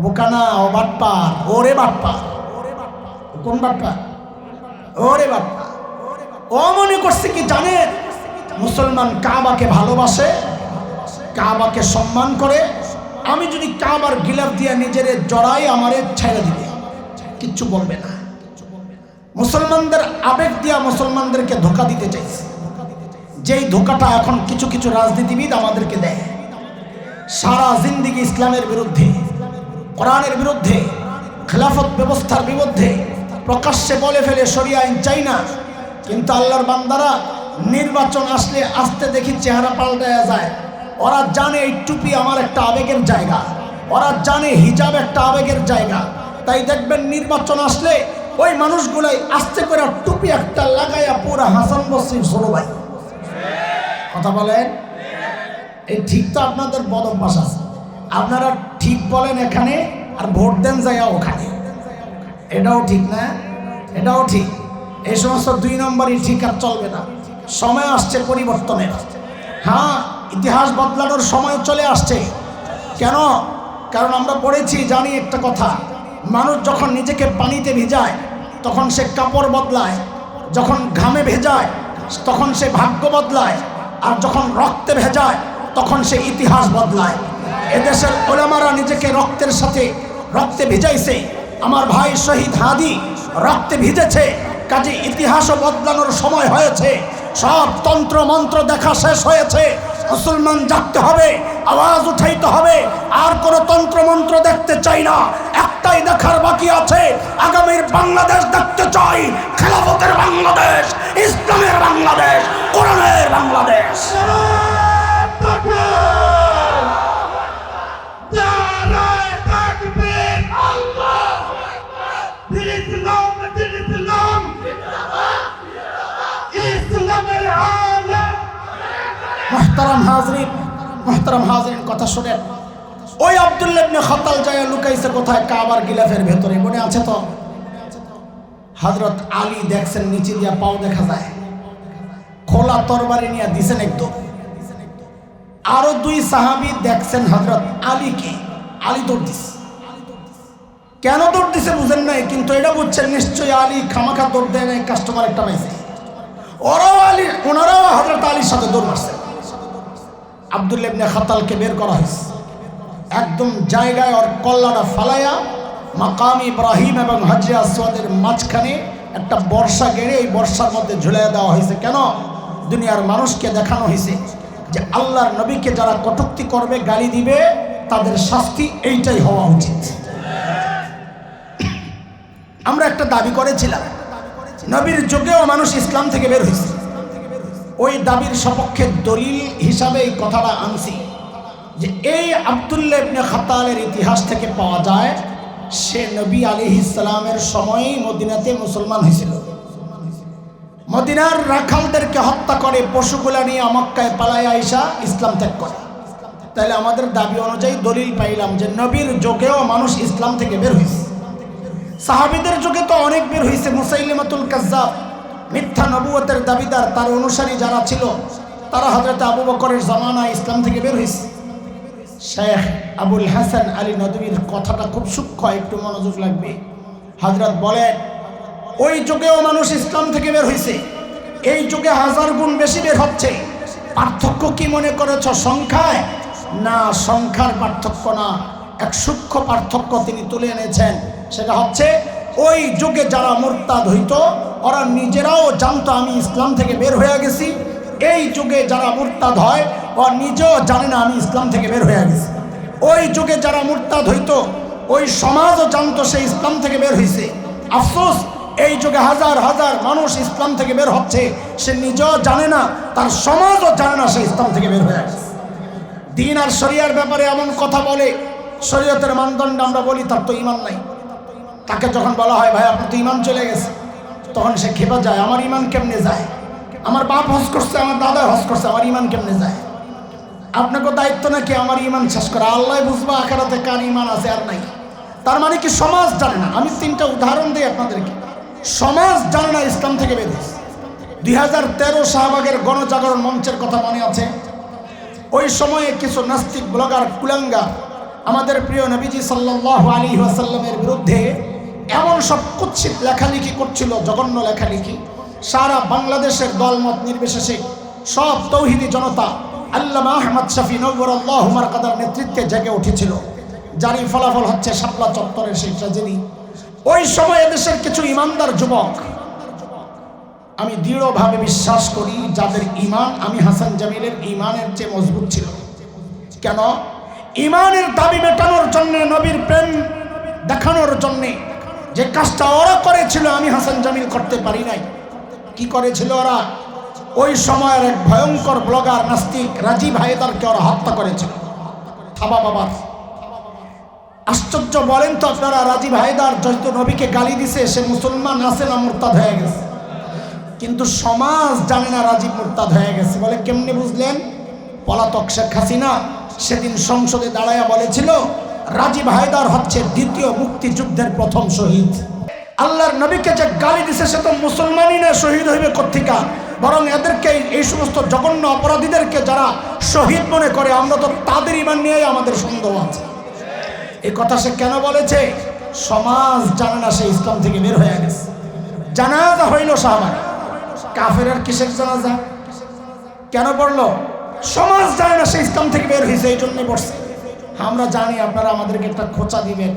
বোকা না, ও বাটপার। ওরে বাটপার। কোন বাটপার? ওরে বাটপার। ও মনে করছে কি জানেন, মুসলমান কাবাকে ভালোবাসে, কাবাকে সম্মান করে। আমি যদি কাবার গিলাফ দিয়ে নিজের জড়াই, আমারে ছেড়ে দিবে, কিচ্ছু বলবে না। মুসলমানদের আবেগ দিয়া মুসলমানদেরকে ধোঁকা দিতে চাইছে, যেই ধোঁকাটা এখন কিছু কিছু রাজনীতিবিদ আমাদেরকে দেয়। সারা জিন্দিগি ইসলামের বিরুদ্ধে, কোরআনের বিরুদ্ধে, খেলাফত ব্যবস্থার বিরুদ্ধে প্রকাশ্যে বলে ফেলে শরিয়া আইন চাই না। কিন্তু আল্লাহর বান্দারা নির্বাচন আসলে আসতে দেখি চেহারা পাল্টায়া যায়। ওরা জানে এই টুপি আমার একটা আবেগের জায়গা, ওরা জানে হিজাব একটা আবেগের জায়গা। তাই দেখবেন নির্বাচন আসলে ওই মানুষগুলাই আস্তে করে টুপি একটা লাগাইয়া পুরা হাসান বসরির ছোট ভাই। কথা বলেন, এই ঠিক তো আপনাদের বদ অভ্যাস আছে। আপনারা ঠিক বলেন এখানে আর ভোট দেন যাইয়া ওখানে, এটাও ঠিক না? এটাও ঠিক। এই সমস্ত দুই নম্বরই ঠিক আর চলবে না। সময় আসছে পরিবর্তনের। হ্যাঁ, ইতিহাস বদলানোর সময় চলে আসছে। কেন? কারণ আমরা পড়েছি, জানি একটা কথা, মানুষ যখন নিজেকে পানিতে ভিজায় তখন সে কাপড় বদলায়, যখন ঘামে ভেজায় তখন সে ভাগ্য বদলায়, আর যখন রক্তে ভেজায় তখন সে ইতিহাস বদলায়। এদেশের ওলামারা নিজেকে রক্তের সাথে রক্তে ভিজাইছে। আমার ভাই শহীদ হাদি রক্তে ভিজেছে, কাজে ইতিহাসও বদলানোর সময় হয়েছে। সব তন্ত্র মন্ত্র দেখা শেষ হয়েছে। মুসলমান জাগতে হবে, আওয়াজ উঠাইতে হবে। আর কোনো তন্ত্র মন্ত্র দেখতে চাই না। একটাই দেখার বাকি আছে, আগামীর বাংলাদেশ দেখতে চাই, খেলাফতের বাংলাদেশ, ইসলামের বাংলাদেশ, কোরআনের বাংলাদেশ। মুহতারাম হাজরিন, কথা শুনেন। ওই আব্দুল্লাহ ইবনে খাতাল যায় লুকাইছে কোথায়? কাবার গিলাফের ভেতরে। মনে আছে তো? হযরত আলী দেখছেন নিচে দিয়া পাও দেখা যায়, খোলা তরবারি নিয়ে দিছেন একদম। আরো দুই সাহাবী দেখছেন হযরত আলীকে, আলী দৌড় দিছে। কেন দৌড় দিছে বুঝেন নাই, কিন্তু এটা বুঝছেন নিশ্চয়ই আলী খামাখা দৌড় দেয় নাই, কাস্টমার একটা পাইছে। ওনারাও হযরত আলীর সাথে দৌড় মারছে। আব্দুল্লাহ ইবনে খাতালকে বের করা হয়েছে একদম জায়গায়, ওর কল্লাটা ফালাইয়া মাকাম ইব্রাহিম এবং হাজরে আসওয়াদের মাঝখানে একটা বর্ষা গেড়ে এই বর্ষার মধ্যে ঝুলিয়ে দেওয়া হয়েছে। কেন? দুনিয়ার মানুষকে দেখানো হয়েছে যে আল্লাহর নবীকে যারা কটূক্তি করবে, গালি দিবে, তাদের শাস্তি এইটাই হওয়া উচিত। আমরা একটা দাবি করেছিলাম, নবীর যুগেও মানুষ ইসলাম থেকে বের হয়েছে। ওই দাবির সপক্ষে দলিল হিসাবে এই কথাটা আনছি যে এই আব্দুল্লাহ ইবনে খাতালের ইতিহাস থেকে পাওয়া যায় সে নবী আলাইহিস সালামের সময়ই মদিনাতে মুসলমান হয়েছিল। মদিনার রাখালদেরকে হত্যা করে পশুগুলা নিয়ে মক্কায় পালায় আইসা ইসলাম ত্যাগ করে। তাহলে আমাদের দাবি অনুযায়ী দলিল পাইলাম যে নবীর যুগেও মানুষ ইসলাম থেকে বের হয়েছে। সাহাবীদের যুগে তো অনেক বের হয়েছে। মুসাইলিমাতুল কাজ্জাব, মিথ্যা নবুয়তের দাবিদার, তার অনুসারী যারা ছিল তারা হযরত আবু বকরের জামানায় ইসলাম থেকে বের হয়েছে। শেখ আবুল হাসান আলী নদভীর কথাটা খুব সূক্ষ্ম, একটু মনোযোগ লাগবে। হযরত বলেন ওই যুগেও মানুষ ইসলাম থেকে বের হয়েছে, এই যুগে হাজার গুণ বেশি বের হচ্ছে। পার্থক্য কি মনে করেছ সংখ্যায়? না, সংখ্যার পার্থক্য না, এক সূক্ষ্ম পার্থক্য তিনি তুলে এনেছেন। সেটা হচ্ছে ওই যুগে যারা মুরতাদ হইতো ওরা নিজেরাও জানতো আমি ইসলাম থেকে বের হয়ে গেছি। এই যুগে যারা মুরতাদ হয় ও নিজেও জানে না আমি ইসলাম থেকে বের হয়ে গেছি। ওই যুগে যারা মুরতাদ হইতো ওই সমাজও জানতো সে ইসলাম থেকে বের হয়েছে। আফসোস, এই যুগে হাজার হাজার মানুষ ইসলাম থেকে বের হচ্ছে, সে নিজেও জানে না, তার সমাজও জানে না সে ইসলাম থেকে বের হয়ে গেছে। দিন আর শরিয়ার ব্যাপারে এমন কথা বলে, শরীয়তের মানদণ্ড আমরা বলি তার তো ঈমান নাই। তাকে যখন বলা হয় ভাই আপনার তো ঈমান চলে গেছে, তখন সে খেপে যায়, আমার ঈমান কেমনে যায়? আমার বাপ হজ করছে, আমার দাদা হজ করছে, আমার ঈমান কেমনে যায়? আপনাকে দায়িত্ব নাকি আমার ঈমান শেষ করা? আল্লাহ বুঝবা আখিরাতে কার ঈমান আছে আর নাই। তার মানে কি সমাজ জানে না? আমি তিনটা উদাহরণ দিই আপনাদেরকে। সমাজ জানে না ইসলাম থেকে বের হয়েছে। 2013 শাহবাগের গণজাগরণ মঞ্চের কথা মনে আছে? ওই সময়ে কিছু নাস্তিক ব্লগার কুলাঙ্গা আমাদের প্রিয় নবীজি সাল্লাল্লাহু আলাইহি ওয়াসাল্লামের বিরুদ্ধে এমন সব কুৎসিত লেখালেখি করছিল, জঘন্য লেখালেখি। সারা বাংলাদেশের দলমত নির্বিশেষে সব তৌহিদি জনতা আল্লামা আহমদ শফি নওয়ারাল্লাহু মারকাদার নেতৃত্বে জেগে উঠেছিল, যারই ফলাফল হচ্ছে শাপলা চত্বরের সেই ট্র্যাজেডি। ওই সময় দেশের কিছু ইমানদার যুবক, আমি দৃঢ়ভাবে বিশ্বাস করি যাদের ইমান আমি হাসান জামিলের ইমানের চেয়ে মজবুত ছিল। কেন? ইমানের দাবি মেটানোর জন্য, নবীর প্রেম দেখানোর জন্যে যে কাজটা ওরা করেছিল আমি হাসান জামিল করতে পারি নাই। কি করেছিল ওরা? ওই সময়ের এক ভয়ঙ্কর ব্লগার নাস্তিক রাজীব হায়দারকে ওরা হত্যা করেছিল, থাবা বাবার। আশ্চর্য, বলেন তো আপনারা, রাজীব হায়দার যেহেতু নবীকে গালি দিছে, সে মুসলমান আছে না মুরতাদ হয়ে গেছে? কিন্তু সমাজ জানে না রাজীব মুরতাদ হয়ে গেছে। বলে কেমনে বুঝলেন? পলাতক শেখ হাসিনা সেদিন সংসদে দাঁড়াইয়া বলেছিল রাজীব হায়দার হচ্ছে দ্বিতীয় মুক্তিযুদ্ধের প্রথম শহীদ। আল্লাহর নবীকে যে গালি দিছে সে তো মুসলমানই না, শহীদ হইবে কোত্থেকা? বরং এদেরকে, এই সমস্ত জঘন্য অপরাধীদেরকে যারা শহীদ মনে করে, আমরা তো তাদের ইমান নিয়েই আমাদের সন্দেহ আছে। এই কথা সে কেন বলেছে? সমাজ জানে না সে ইসলাম থেকে বের হয়ে গেছে। জানাজা হইল সাহাবারা, কাফেরের কিসের জানাজা? কেন পড়লো? সমাজ জানে না সে ইসলাম থেকে বের হয়েছে, এই জন্যই পড়ছে। আমরা জানি আপনারা আমাদেরকে একটা খোঁচা দিবেন,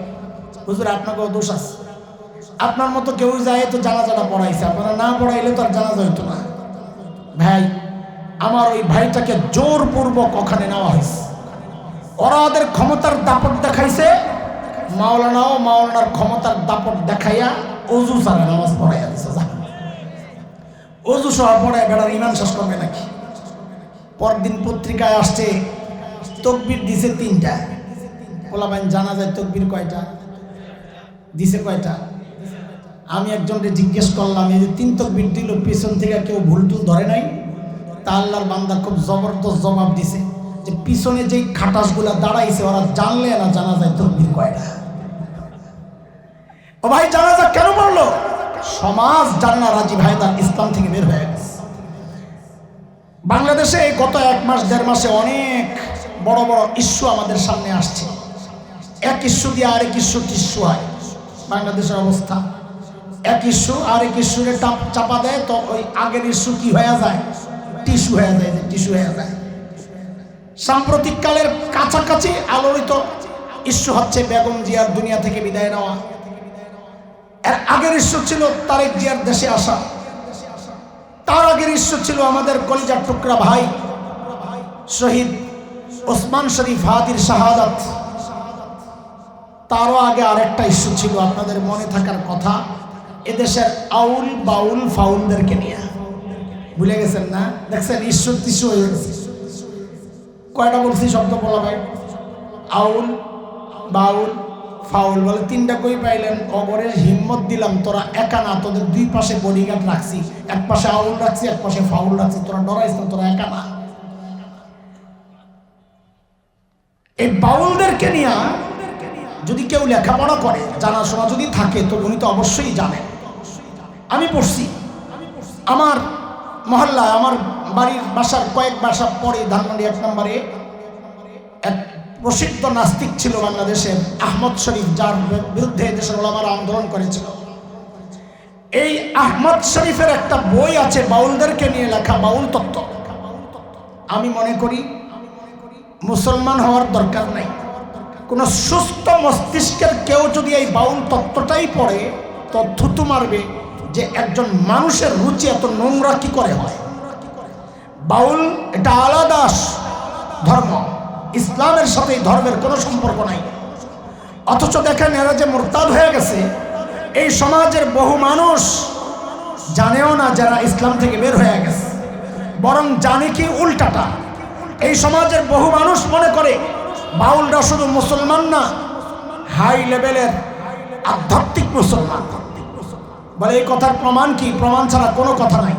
হুজুর আপনাকেও দোষ আছে, আপনার মতো কেউ যায় তো জানাজাটা পড়াইছে, আপনারা না পড়াইলে তো আর জানাজা হইতো না। ভাই, আমার ওই ভাইটাকে জোরপূর্বক ওখানে নেওয়া হয়েছে। ওরা ওদের ক্ষমতার দাপট দেখাইছে, মাওলানাও মাওলানার ক্ষমতার দাপট দেখাইয়া অজু ছাড়া নামাজ পড়াইয়া দিছে। অজু সহ পড়ায় বেড়ার ইমান শেষ করবে নাকি? পরদিন পত্রিকায় আসছে তকবির দিছে 3টা। পোলাপাইন জানা যায় তকবির কয়টা দিছে, কয়টা? আমি একজনকে জিজ্ঞেস করলাম, এই যে 3 তকবির দিল, পিছন থেকে কেউ ভুলটুল ধরে নাই? তা আল্লাহর বান্দা খুব জবরদস্ত জবাব দিছে যে পিছনে যেই খাটাসগুলা দাঁড়াইছে ওরা জানলে না জানা যায় তকবির কয়টা। ও ভাই, জানাজা কেন পড়লো? সমাজ জানে না রাজীব হায়দার ইসলাম থেকে বের হয়ে গেছে। বাংলাদেশে গত 1 মাস 1.5 মাসে অনেক বড় বড় ইস্যু আমাদের সামনে আসছে। এক ইস্যু দিয়ে আরেক ইস্যু টিস্যু হয়। বাংলাদেশের অবস্থা, এক ইস্যু আরেক ইস্যুরে চাপা দেয়, তো ওই আগের ইস্যু কি হয়ে যায়? টিস্যু হয়ে যায়, টিস্যু হয়ে যায়। সাম্প্রতিক কালের কাছাকাছি আলোড়িত ইস্যু হচ্ছে বেগম জিয়ার দুনিয়া থেকে বিদায় নেওয়া। এর আগের ইস্যু ছিল তারেক জিয়ার দেশে আসা। তার আগের ইস্যু ছিল আমাদের কলিজার টুকরা ভাই শহীদ ওসমান শরীফ হাদির শাহাদাত। তারও আগে আরেকটা ইস্যু ছিল, আপনাদের মনে থাকার কথা, এদেশের আউল বাউল ফাউলদেরকে নিয়ে। ভুলে গেছেন না? দেখছেন ইস্যু টিস্যু হয়ে গেছে। কয়টা বলছি শব্দ বলা ভাই? আউল বাউল ফাউল। বলে 3টা কই পাইলেন? অগরের হিম্মত দিলাম, তোরা একা না, তোদের 2 পাশে বডিগার্ড রাখছি, এক পাশে আউল রাখছি, এক পাশে ফাউল রাখছি, তোরা ডরাইস না, তোরা একা না। এই বাউলদেরকে নিয়ে যদি কেউ লেখাপড়া করে, জানাশোনা যদি থাকে, তো উনি তো অবশ্যই জানেন। আমি পড়ছি আমার মহল্লায়, আমার বাড়ির বাসার কয়েক বাসা পরে ধানমন্ডি 1 নম্বরে এক প্রসিদ্ধ নাস্তিক ছিল বাংলাদেশের, আহমদ শরীফ, যার বিরুদ্ধে দেশের ওলামারা আন্দোলন করেছিল। এই আহমদ শরীফের একটা বই আছে বাউলদেরকে নিয়ে লেখা, বাউল তত্ত্ব। আমি মনে করি মুসলমান হওয়ার দরকার নাই, কোনো সুস্থ মস্তিষ্কের কেউ যদি এই বাউল তত্ত্বটাই পড়ে তো থুতু মারবে যে একজন মানুষের রুচি এত নোংরা কি করে হয়। বাউল এটা আলাদা ধর্ম, ইসলামের সাথে এই ধর্মের কোনো সম্পর্ক নাই। অথচ দেখেন এরা যে মুরতাদ হয়ে গেছে, এই সমাজের বহু মানুষ জানেও না যারা ইসলাম থেকে বের হয়ে গেছে, বরং জানে কি উল্টাটা। এই সমাজের বহু মানুষ মনে করে বাউলরা শুধু মুসলমান না, হাই লেভেলের আধ্যাত্মিক মুসলমান। বলে এই কথার প্রমাণ কি? প্রমাণ ছাড়া কোনো কথা নাই।